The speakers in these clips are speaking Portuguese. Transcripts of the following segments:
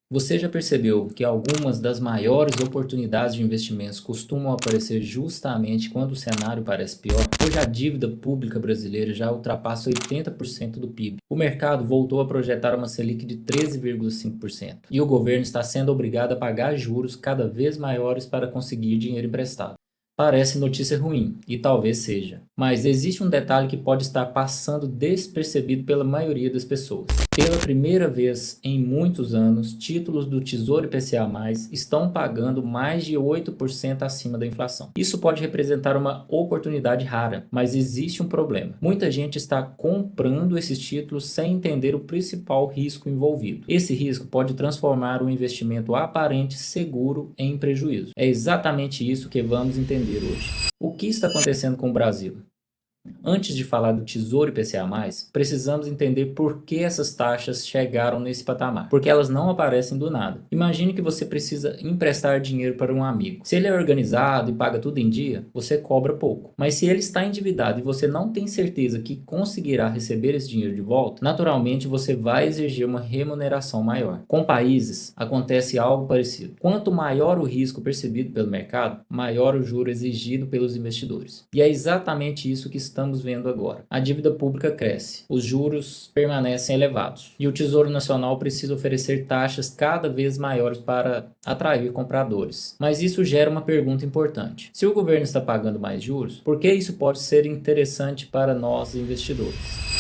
Você já percebeu que algumas das maiores oportunidades de investimentos costumam aparecer justamente quando o cenário parece pior? Hoje a dívida pública brasileira já ultrapassa 80% do PIB. O mercado voltou a projetar uma Selic de 13,5% e o governo está sendo obrigado a pagar juros cada vez maiores para conseguir dinheiro emprestado. Parece notícia ruim, e talvez seja, mas existe um detalhe que pode estar passando despercebido pela maioria das pessoas. Pela primeira vez em muitos anos, títulos do Tesouro IPCA+, estão pagando mais de 8% acima da inflação. Isso pode representar uma oportunidade rara, mas existe um problema. Muita gente está comprando esses títulos sem entender o principal risco envolvido. Esse risco pode transformar um investimento aparente seguro em prejuízo. É exatamente isso que vamos entender hoje. O que está acontecendo com o Brasil? Antes de falar do Tesouro IPCA+, precisamos entender por que essas taxas chegaram nesse patamar, porque elas não aparecem do nada. Imagine que você precisa emprestar dinheiro para um amigo. Se ele é organizado e paga tudo em dia, você cobra pouco. Mas se ele está endividado e você não tem certeza que conseguirá receber esse dinheiro de volta, naturalmente você vai exigir uma remuneração maior. Com países, acontece algo parecido. Quanto maior o risco percebido pelo mercado, maior o juro exigido pelos investidores. E é exatamente isso que estamos vendo agora. A dívida pública cresce, os juros permanecem elevados e o Tesouro Nacional precisa oferecer taxas cada vez maiores para atrair compradores. Mas isso gera uma pergunta importante. Se o governo está pagando mais juros, por que isso pode ser interessante para nós investidores?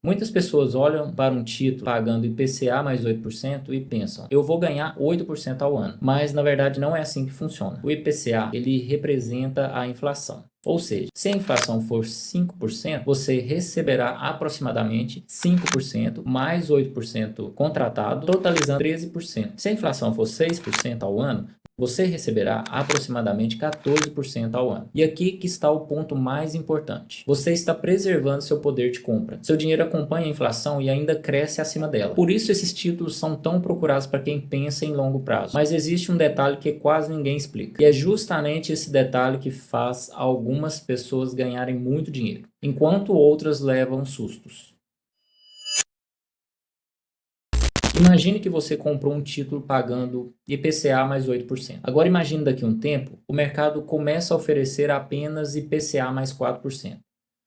Muitas pessoas olham para um título pagando IPCA mais 8% e pensam, eu vou ganhar 8% ao ano. Mas na verdade não é assim que funciona. O IPCA, ele representa a inflação. Ou seja, se a inflação for 5%, você receberá aproximadamente 5% mais 8% contratado, totalizando 13%. Se a inflação for 6% ao ano, você receberá aproximadamente 14% ao ano. E aqui que está o ponto mais importante. Você está preservando seu poder de compra. Seu dinheiro acompanha a inflação e ainda cresce acima dela. Por isso esses títulos são tão procurados para quem pensa em longo prazo. Mas existe um detalhe que quase ninguém explica. E é justamente esse detalhe que faz algumas pessoas ganharem muito dinheiro, enquanto outras levam sustos. Imagine que você comprou um título pagando IPCA mais 8%. Agora imagine daqui a um tempo, o mercado começa a oferecer apenas IPCA mais 4%.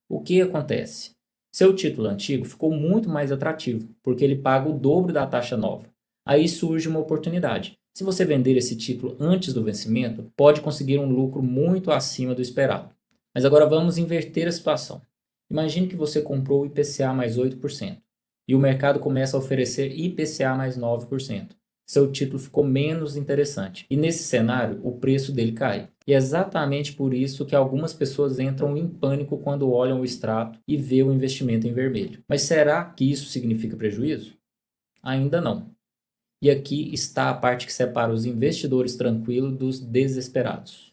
O que acontece? Seu título antigo ficou muito mais atrativo, porque ele paga o dobro da taxa nova. Aí surge uma oportunidade. Se você vender esse título antes do vencimento, pode conseguir um lucro muito acima do esperado. Mas agora vamos inverter a situação. Imagine que você comprou o IPCA mais 8% e o mercado começa a oferecer IPCA mais 9%. Seu título ficou menos interessante. E nesse cenário, o preço dele cai. E é exatamente por isso que algumas pessoas entram em pânico quando olham o extrato e vê o investimento em vermelho. Mas será que isso significa prejuízo? Ainda não. E aqui está a parte que separa os investidores tranquilos dos desesperados.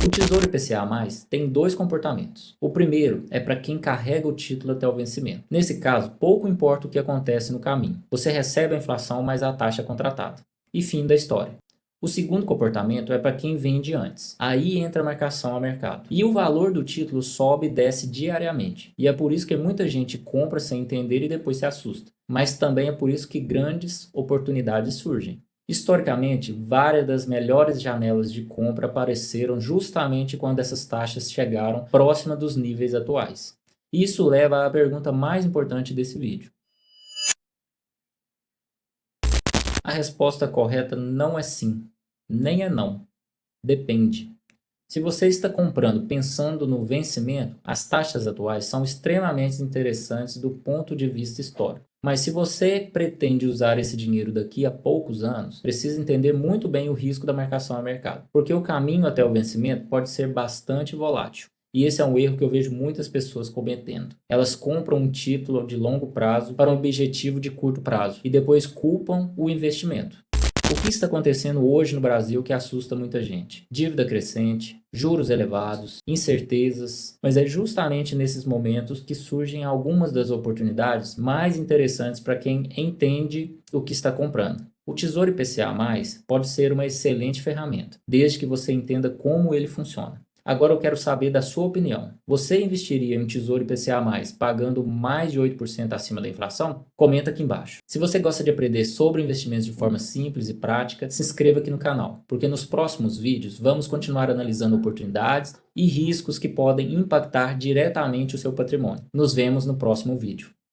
O Tesouro IPCA+, tem dois comportamentos. O primeiro é para quem carrega o título até o vencimento. Nesse caso, pouco importa o que acontece no caminho. Você recebe a inflação mais a taxa contratada. E fim da história. O segundo comportamento é para quem vende antes. Aí entra a marcação a mercado. E o valor do título sobe e desce diariamente. E é por isso que muita gente compra sem entender e depois se assusta. Mas também é por isso que grandes oportunidades surgem. Historicamente, várias das melhores janelas de compra apareceram justamente quando essas taxas chegaram próxima dos níveis atuais. Isso leva à pergunta mais importante desse vídeo. A resposta correta não é sim, nem é não. Depende. Se você está comprando pensando no vencimento, as taxas atuais são extremamente interessantes do ponto de vista histórico. Mas se você pretende usar esse dinheiro daqui a poucos anos, precisa entender muito bem o risco da marcação a mercado, porque o caminho até o vencimento pode ser bastante volátil. E esse é um erro que eu vejo muitas pessoas cometendo. Elas compram um título de longo prazo para um objetivo de curto prazo e depois culpam o investimento. O que está acontecendo hoje no Brasil que assusta muita gente? Dívida crescente, juros elevados, incertezas, mas é justamente nesses momentos que surgem algumas das oportunidades mais interessantes para quem entende o que está comprando. O Tesouro IPCA+, pode ser uma excelente ferramenta, desde que você entenda como ele funciona. Agora eu quero saber da sua opinião. Você investiria em Tesouro IPCA+, pagando mais de 8% acima da inflação? Comenta aqui embaixo. Se você gosta de aprender sobre investimentos de forma simples e prática, se inscreva aqui no canal, porque nos próximos vídeos vamos continuar analisando oportunidades e riscos que podem impactar diretamente o seu patrimônio. Nos vemos no próximo vídeo.